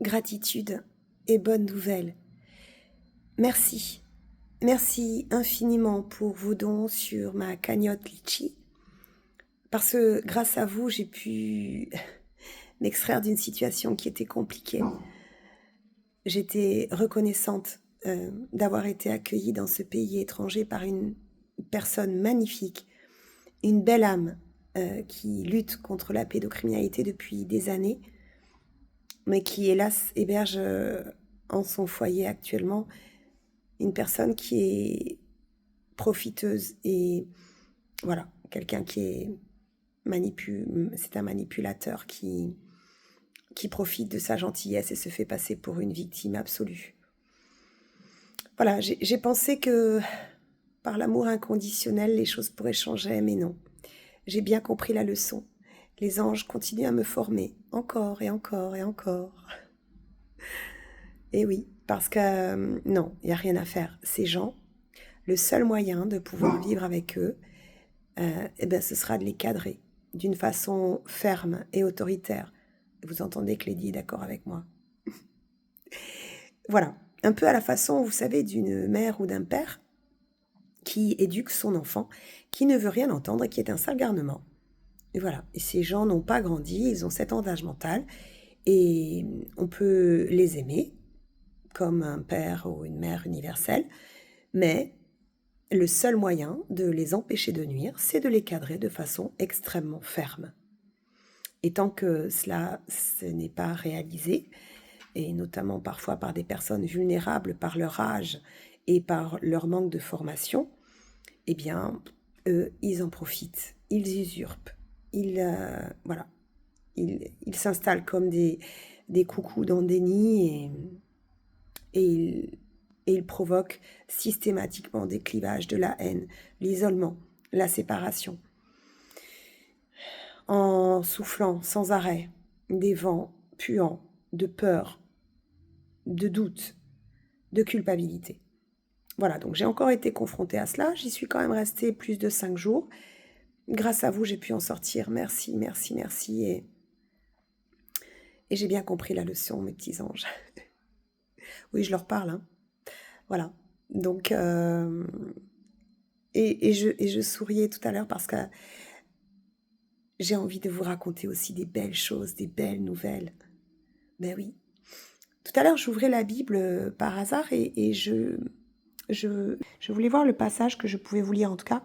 gratitude et bonne nouvelle. Merci. Merci infiniment pour vos dons sur ma cagnotte Litchi, parce que grâce à vous, j'ai pu m'extraire d'une situation qui était compliquée. J'étais reconnaissante d'avoir été accueillie dans ce pays étranger par une personne magnifique, une belle âme qui lutte contre la pédocriminalité depuis des années, mais qui, hélas, héberge en son foyer actuellement une personne qui est profiteuse et voilà, quelqu'un qui est c'est un manipulateur qui profite de sa gentillesse et se fait passer pour une victime absolue. Voilà, j'ai pensé que par l'amour inconditionnel, les choses pourraient changer, mais non. J'ai bien compris la leçon. Les anges continuent à me former, encore et encore et encore. Et oui, parce que non, il n'y a rien à faire. Ces gens, le seul moyen de pouvoir vivre avec eux, ce sera de les cadrer d'une façon ferme et autoritaire. Vous entendez que Lady est d'accord avec moi. Voilà, un peu à la façon, vous savez, d'une mère ou d'un père qui éduque son enfant, qui ne veut rien entendre et qui est un sale garnement. Et voilà, et ces gens n'ont pas grandi, ils ont 7 ans d'âge mental, et on peut les aimer, comme un père ou une mère universelle, mais le seul moyen de les empêcher de nuire, c'est de les cadrer de façon extrêmement ferme. Et tant que ce n'est pas réalisé, et notamment parfois par des personnes vulnérables par leur âge et par leur manque de formation, eh bien, eux, ils en profitent, ils usurpent, ils s'installent comme des coucous dans des nids et ils provoquent systématiquement des clivages, de la haine, l'isolement, la séparation, en soufflant sans arrêt des vents puants de peur, de doute, de culpabilité. Voilà, donc j'ai encore été confrontée à cela, j'y suis quand même restée plus de 5 jours. Grâce à vous, j'ai pu en sortir, merci, merci, merci, et j'ai bien compris la leçon, mes petits anges. Oui, je leur parle, hein. Voilà, donc, je souriais tout à l'heure parce que j'ai envie de vous raconter aussi des belles choses, des belles nouvelles. Ben oui. Tout à l'heure, j'ouvrais la Bible par hasard et je voulais voir le passage que je pouvais vous lire en tout cas.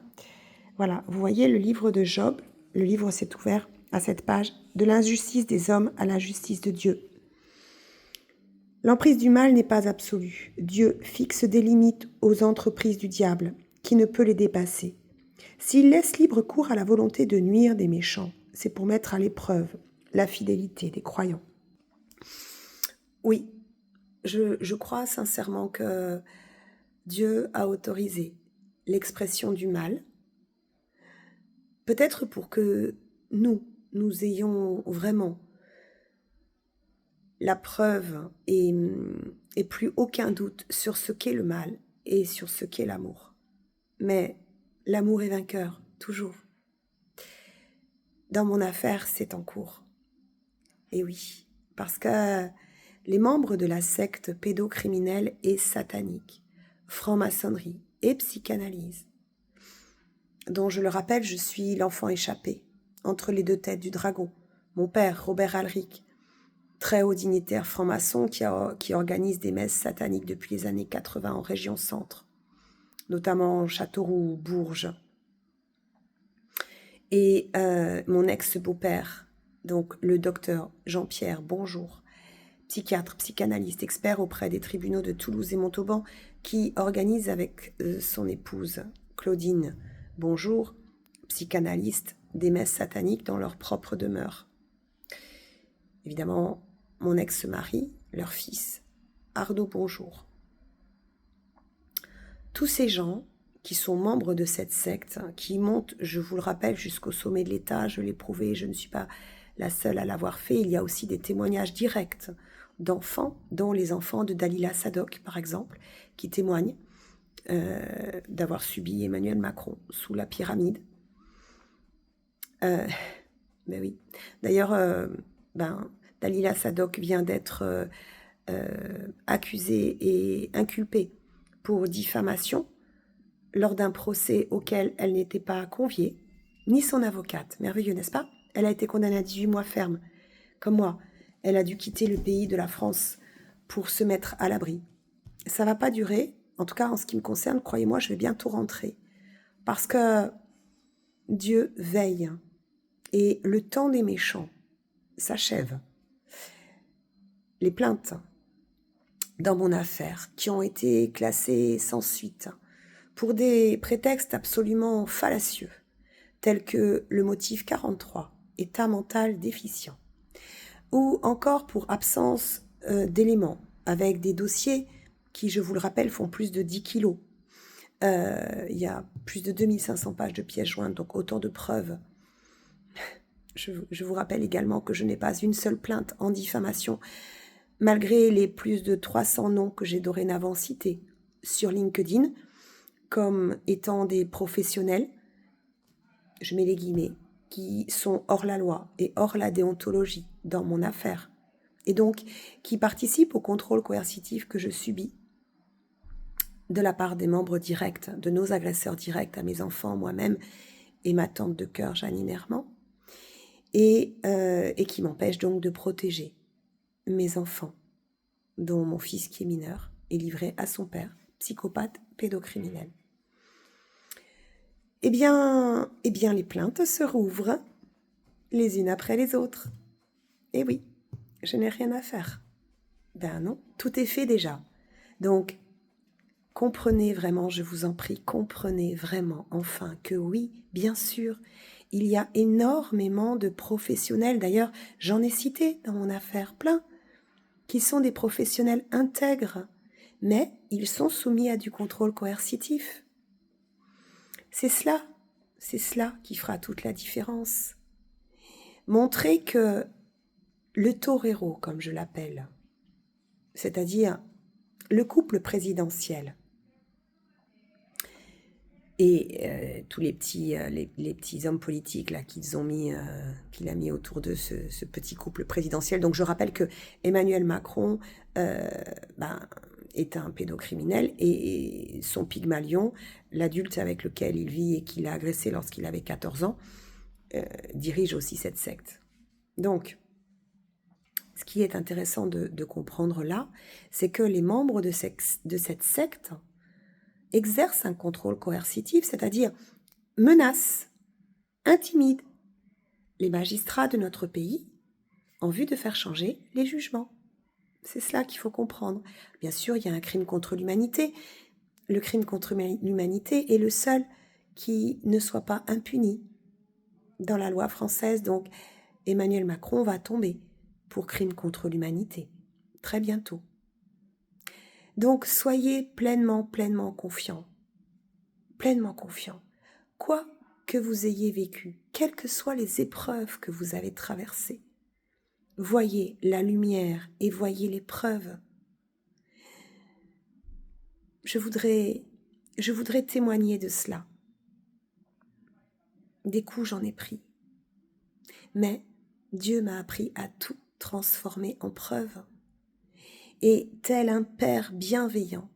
Voilà, vous voyez le livre de Job, le livre s'est ouvert à cette page, de l'injustice des hommes à la justice de Dieu. L'emprise du mal n'est pas absolue. Dieu fixe des limites aux entreprises du diable, qui ne peut les dépasser. S'il laisse libre cours à la volonté de nuire des méchants, c'est pour mettre à l'épreuve la fidélité des croyants. Oui, je crois sincèrement que Dieu a autorisé l'expression du mal, peut-être pour que nous ayons vraiment la preuve et plus aucun doute sur ce qu'est le mal et sur ce qu'est l'amour. Mais l'amour est vainqueur, toujours. Dans mon affaire, c'est en cours. Et oui, parce que les membres de la secte pédocriminelle et satanique, franc-maçonnerie et psychanalyse, dont je le rappelle, je suis l'enfant échappé, entre les 2 têtes du dragon, mon père, Robert Alric, très haut dignitaire franc-maçon qui organise des messes sataniques depuis les années 80 en région centre, notamment en Châteauroux, Bourges. Et mon ex-beau-père, donc le docteur Jean-Pierre Bonjour, psychiatre, psychanalyste, expert auprès des tribunaux de Toulouse et Montauban, qui organise avec son épouse Claudine Bonjour, psychanalyste, des messes sataniques dans leur propre demeure. Évidemment, mon ex-mari, leur fils, Arnaud Bonjour. Tous ces gens qui sont membres de cette secte, qui montent, je vous le rappelle, jusqu'au sommet de l'État, je l'ai prouvé, je ne suis pas la seule à l'avoir fait, il y a aussi des témoignages directs d'enfants, dont les enfants de Dalila Sadok, par exemple, qui témoignent d'avoir subi Emmanuel Macron sous la pyramide. Ben oui. D'ailleurs, Dalila Sadok vient d'être accusée et inculpée pour diffamation lors d'un procès auquel elle n'était pas conviée, ni son avocate. Merveilleux, n'est-ce pas? Elle a été condamnée à 18 mois ferme, comme moi. Elle a dû quitter le pays de la France pour se mettre à l'abri. Ça ne va pas durer. En tout cas, en ce qui me concerne, croyez-moi, je vais bientôt rentrer. Parce que Dieu veille et le temps des méchants s'achève. Les plaintes dans mon affaire qui ont été classées sans suite pour des prétextes absolument fallacieux, tels que le motif 43, état mental déficient, ou encore pour absence d'éléments, avec des dossiers qui, je vous le rappelle, font plus de 10 kilos. Il y a plus de 2500 pages de pièces jointes, donc autant de preuves. Je vous rappelle également que je n'ai pas une seule plainte en diffamation, malgré les plus de 300 noms que j'ai dorénavant cités sur LinkedIn, comme étant des professionnels, je mets les guillemets, qui sont hors la loi et hors la déontologie dans mon affaire, et donc qui participent au contrôle coercitif que je subis de la part des membres directs, de nos agresseurs directs à mes enfants, moi-même et ma tante de cœur, Janine Herman, et qui m'empêchent donc de protéger mes enfants, dont mon fils qui est mineur est livré à son père, psychopathe pédocriminel. Eh bien, les plaintes se rouvrent les unes après les autres. Eh oui, je n'ai rien à faire. Ben non, tout est fait déjà. Donc, comprenez vraiment, je vous en prie, comprenez vraiment enfin que oui, bien sûr, il y a énormément de professionnels, d'ailleurs, j'en ai cité dans mon affaire plein, qui sont des professionnels intègres, mais ils sont soumis à du contrôle coercitif. C'est cela qui fera toute la différence. Montrer que le torero, comme je l'appelle, c'est-à-dire le couple présidentiel, et tous les petits hommes politiques là qu'il a mis autour de ce petit couple présidentiel. Donc je rappelle que Emmanuel Macron est un pédocriminel et son Pygmalion, l'adulte avec lequel il vit et qu'il a agressé lorsqu'il avait 14 ans, dirige aussi cette secte. Donc, ce qui est intéressant de comprendre là, c'est que les membres de cette secte exerce un contrôle coercitif, c'est-à-dire menace, intimide les magistrats de notre pays en vue de faire changer les jugements. C'est cela qu'il faut comprendre. Bien sûr, il y a un crime contre l'humanité. Le crime contre l'humanité est le seul qui ne soit pas impuni dans la loi française. Donc, Emmanuel Macron va tomber pour crime contre l'humanité très bientôt. Donc, soyez pleinement confiants. Pleinement confiant. Quoi que vous ayez vécu, quelles que soient les épreuves que vous avez traversées, voyez la lumière et voyez les preuves. Je voudrais témoigner de cela. Des coups, j'en ai pris. Mais Dieu m'a appris à tout transformer en preuve. Et tel un père bienveillant,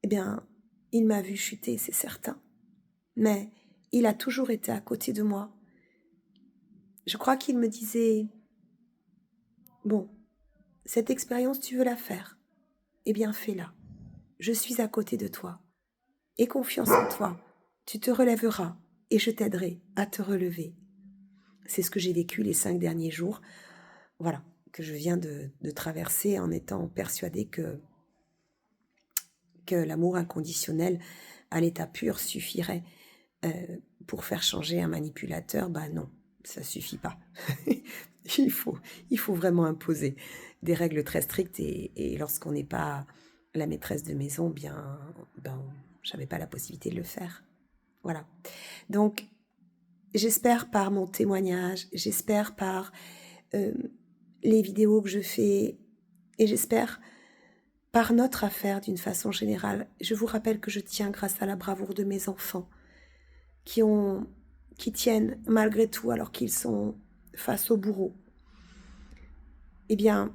eh bien, il m'a vu chuter, c'est certain. Mais il a toujours été à côté de moi. Je crois qu'il me disait, bon, cette expérience, tu veux la faire? Eh bien, fais-la. Je suis à côté de toi. Aie confiance en toi. Tu te relèveras et je t'aiderai à te relever. C'est ce que j'ai vécu les 5 derniers jours. Voilà, que je viens de traverser en étant persuadée que l'amour inconditionnel à l'état pur suffirait pour faire changer un manipulateur. Ben non, ça suffit pas. il faut vraiment imposer des règles très strictes et lorsqu'on n'est pas la maîtresse de maison, bien, j'avais pas la possibilité de le faire. Voilà. Donc, j'espère par mon témoignage, j'espère par les vidéos que je fais et j'espère par notre affaire d'une façon générale. Je vous rappelle que je tiens grâce à la bravoure de mes enfants qui tiennent malgré tout alors qu'ils sont face au bourreau. Eh bien,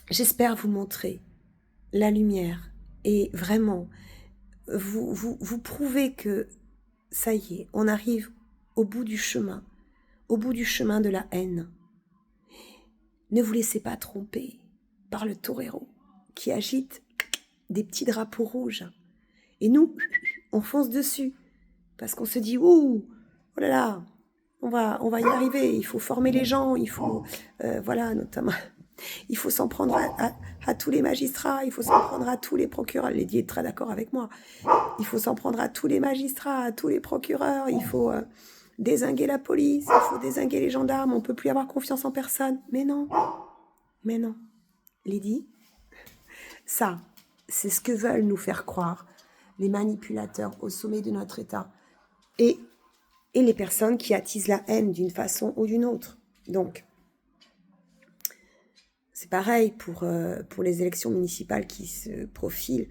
j'espère vous montrer la lumière et vraiment vous prouver que ça y est, on arrive au bout du chemin de la haine. Ne vous laissez pas tromper par le torero qui agite des petits drapeaux rouges. Et nous, on fonce dessus parce qu'on se dit ouh, oh là là, on va y arriver. Il faut former les gens, il faut voilà, notamment, il faut s'en prendre à tous les magistrats, il faut s'en prendre à tous les procureurs. Lady est très d'accord avec moi. Il faut s'en prendre à tous les magistrats, à tous les procureurs. Il faut dézinguer la police, il faut dézinguer les gendarmes. On peut plus avoir confiance en personne. Mais non, Lady, ça, c'est ce que veulent nous faire croire les manipulateurs au sommet de notre État et les personnes qui attisent la haine d'une façon ou d'une autre. Donc, c'est pareil pour les élections municipales qui se profilent.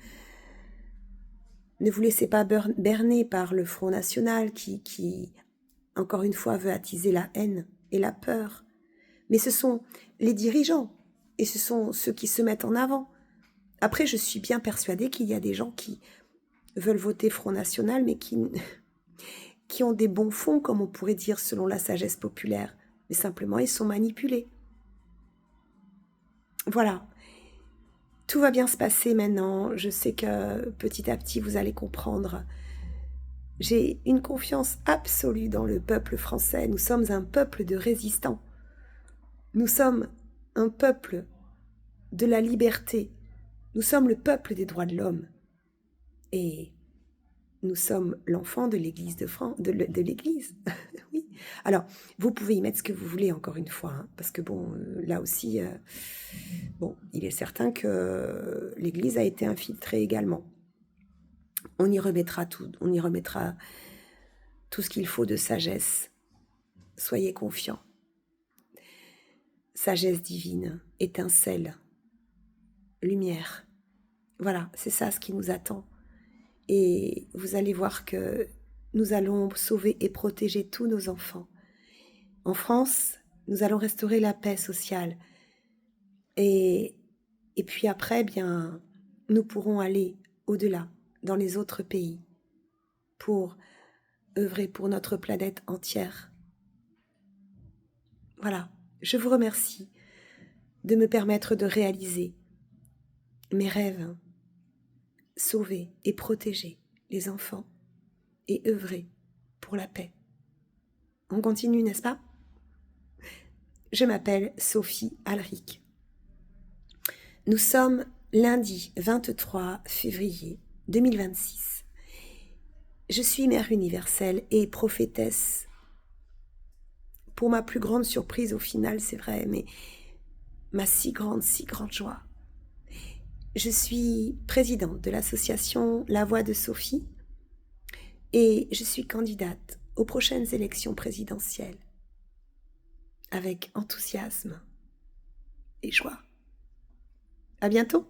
Ne vous laissez pas berner par le Front National qui, encore une fois, veut attiser la haine et la peur. Mais ce sont les dirigeants et ce sont ceux qui se mettent en avant. Après, je suis bien persuadée qu'il y a des gens qui veulent voter Front National, mais qui ont des bons fonds, comme on pourrait dire, selon la sagesse populaire. Mais simplement, ils sont manipulés. Voilà. Tout va bien se passer maintenant. Je sais que petit à petit, vous allez comprendre. J'ai une confiance absolue dans le peuple français. Nous sommes un peuple de résistants. Nous sommes un peuple de la liberté. Nous sommes le peuple des droits de l'homme. Et nous sommes l'enfant de l'Église de France, de l'Église. Oui. Alors, vous pouvez y mettre ce que vous voulez, encore une fois, hein, parce que bon, là aussi, bon, il est certain que l'Église a été infiltrée également. On y remettra tout ce qu'il faut de sagesse. Soyez confiants. Sagesse divine, étincelle, lumière. Voilà, c'est ça ce qui nous attend. Et vous allez voir que nous allons sauver et protéger tous nos enfants. En France, nous allons restaurer la paix sociale. Et puis après, bien, nous pourrons aller au-delà, dans les autres pays, pour œuvrer pour notre planète entière. Voilà, je vous remercie de me permettre de réaliser mes rêves, sauver et protéger les enfants et œuvrer pour la paix. On continue, n'est-ce pas? Je m'appelle Sophie Alric. Nous sommes lundi 23 février 2026. Je suis mère universelle et prophétesse. Pour ma plus grande surprise au final, c'est vrai, mais ma si grande joie. Je suis présidente de l'association La Voix de Sophie et je suis candidate aux prochaines élections présidentielles avec enthousiasme et joie. À bientôt!